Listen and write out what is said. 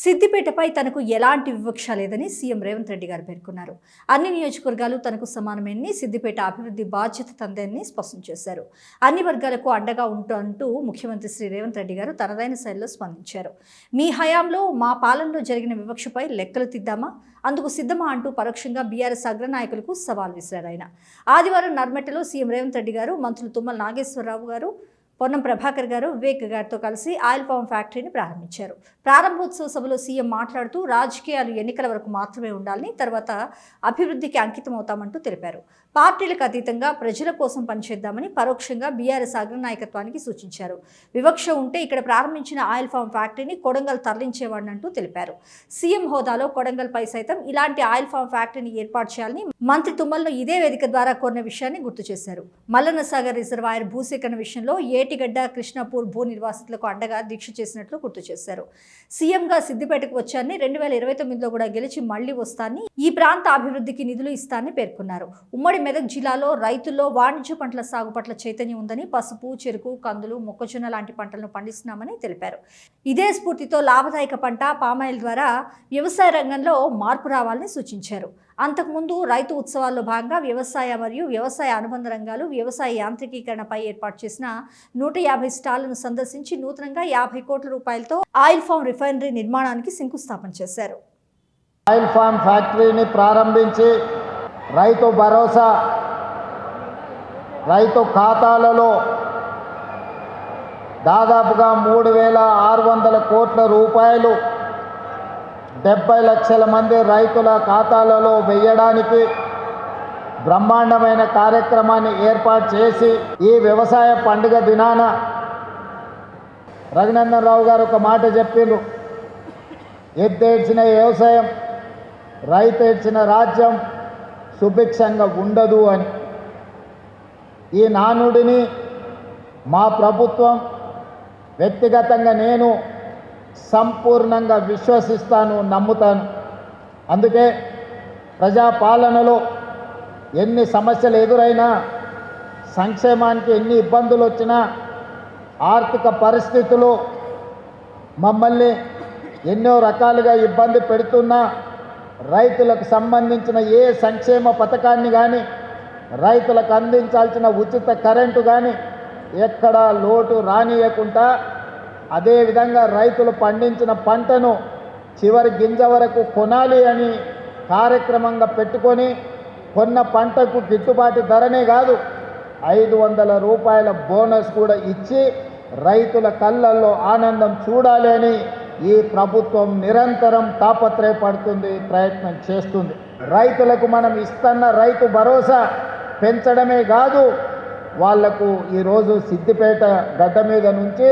సిద్దిపేటపై తనకు ఎలాంటి వివక్ష లేదని సీఎం రేవంత్ రెడ్డి గారు పేర్కొన్నారు. అన్ని నియోజకవర్గాలు తనకు సమానమేనని, సిద్దిపేట అభివృద్ధి బాధ్యత తందని స్పష్టం చేశారు. అన్ని వర్గాలకు అండగా ఉంటూ ముఖ్యమంత్రి శ్రీ రేవంత్ రెడ్డి గారు తనదైన శైలిలో స్పందించారు. మీ హయాంలో మా పాలనలో జరిగిన వివక్షపై లెక్కలు తిద్దామా, అందుకు సిద్ధమా అంటూ పరోక్షంగా బీఆర్ఎస్ అగ్రనాయకులకు సవాల్ విసిరారు ఆయన. ఆదివారం నర్మెట్టలో సీఎం రేవంత్ రెడ్డి గారు, మంత్రులు తుమ్మల నాగేశ్వరరావు గారు, పొన్నం ప్రభాకర్ గారు, వివేక్ గారితో కలిసి ఆయిల్ పామ్ ఫ్యాక్టరీని ప్రారంభించారు. ప్రారంభోత్సవ సభలో సీఎం మాట్లాడుతూ రాజకీయాలు ఎన్నికల వరకు మాత్రమే ఉండాలని, తర్వాత అభివృద్ధికి అంకితమవుతామంటూ తెలిపారు. పార్టీలకు అతీతంగా ప్రజల కోసం పనిచేద్దామని పరోక్షంగా బీఆర్ఎస్ అగ్రనాయకత్వానికి సూచించారు. వివక్ష ఉంటే ఇక్కడ ప్రారంభించిన ఆయిల్ పామ్ ఫ్యాక్టరీని కొడంగల్ తరలించేవాడినంటూ తెలిపారు. సీఎం హోదాలో కొడంగల్పై సైతం ఇలాంటి ఆయిల్ పామ్ ఫ్యాక్టరీని ఏర్పాటు చేయాలని మంత్రి తుమ్మలను ఇదే వేదిక ద్వారా కోరిన విషయాన్ని గుర్తు చేశారు. మల్లన్న సాగర్ రిజర్వాయర్ భూసేకరణ విషయంలో ఏటిగడ్డ, కృష్ణాపూర్ భూ నిర్వాసితులకు అండగా దీక్ష చేసినట్లు గుర్తు చేశారు. సీఎంగా సిద్దిపేటకు వచ్చారని, 2029లో కూడా గెలిచి మళ్లీ వస్తానని, ఈ ప్రాంత అభివృద్ధికి నిధులు ఇస్తానని పేర్కొన్నారు. ఉమ్మడి మెదక్ జిల్లాలో రైతుల్లో వాణిజ్య పంటల సాగు పట్ల చైతన్యం ఉందని, పసుపు, చెరుకు, కందులు, మొక్కజొన్న లాంటి పంటలను పండిస్తున్నామని తెలిపారు. ఇదే స్ఫూర్తితో లాభదాయక పంట పామాయిల్ ద్వారా వ్యవసాయ రంగంలో మార్పు రావాలని సూచించారు. అంతకుముందు రైతు ఉత్సవాల్లో భాగంగా వ్యవసాయ మరియు వ్యవసాయ అనుబంధ రంగాలు, వ్యవసాయ యాంత్రికీకరణపై ఏర్పాటు చేసిన 150 స్టాళ్లను సందర్శించి నూతనంగా 50 కోట్ల రూపాయలతో ఆయిల్ ఫామ్ రిఫైనరీ నిర్మాణానికి శంకుస్థాపన చేశారు. ఆయిల్ ఫామ్ ఫ్యాక్టరీని ప్రారంభించి రైతు భరోసా, రైతు ఖాతాలలో దాదాపుగా 3,600 కోట్ల రూపాయలు 70 లక్షల మంది రైతుల ఖాతాలలో వేయడానికి బ్రహ్మాండమైన కార్యక్రమాన్ని ఏర్పాటు చేసి, ఈ వ్యవసాయ పండుగ దినాన రఘునందన్ రావు గారు ఒక మాట చెప్పిండ్రు, ఎద్దేడ్చిన వ్యవసాయం, రైతు ఏడ్చిన రాజ్యం సుభిక్షంగా ఉండదు అని. ఈ నానుడిని మా ప్రభుత్వం, వ్యక్తిగతంగా నేను సంపూర్ణంగా విశ్వసిస్తాను, నమ్ముతాను. అందుకే ప్రజాపాలనలో ఎన్ని సమస్యలు ఎదురైనా, సంక్షేమానికి ఎన్ని ఇబ్బందులు వచ్చినా, ఆర్థిక పరిస్థితులు మమ్మల్ని ఎన్నో రకాలుగా ఇబ్బంది పెడుతున్నా, రైతులకు సంబంధించిన ఏ సంక్షేమ పథకాన్ని కానీ, రైతులకు అందించాల్సిన ఉచిత కరెంటు కానీ ఎక్కడా లోటు రానియకుండా, అదేవిధంగా రైతులు పండించిన పంటను చివరి గింజ వరకు కొనాలి అని కార్యక్రమంగా పెట్టుకొని, కొన్న పంటకు గిట్టుబాటు ధరనే కాదు 500 రూపాయల బోనస్ కూడా ఇచ్చి రైతుల కళ్ళల్లో ఆనందం చూడాలి అని ఈ ప్రభుత్వం నిరంతరం తాపత్రయపడుతుంది, ప్రయత్నం చేస్తుంది. రైతులకు మనం ఇస్తున్న రైతు భరోసా పెంచడమే కాదు, వాళ్లకు ఈరోజు సిద్దిపేట గడ్డ మీద నుంచి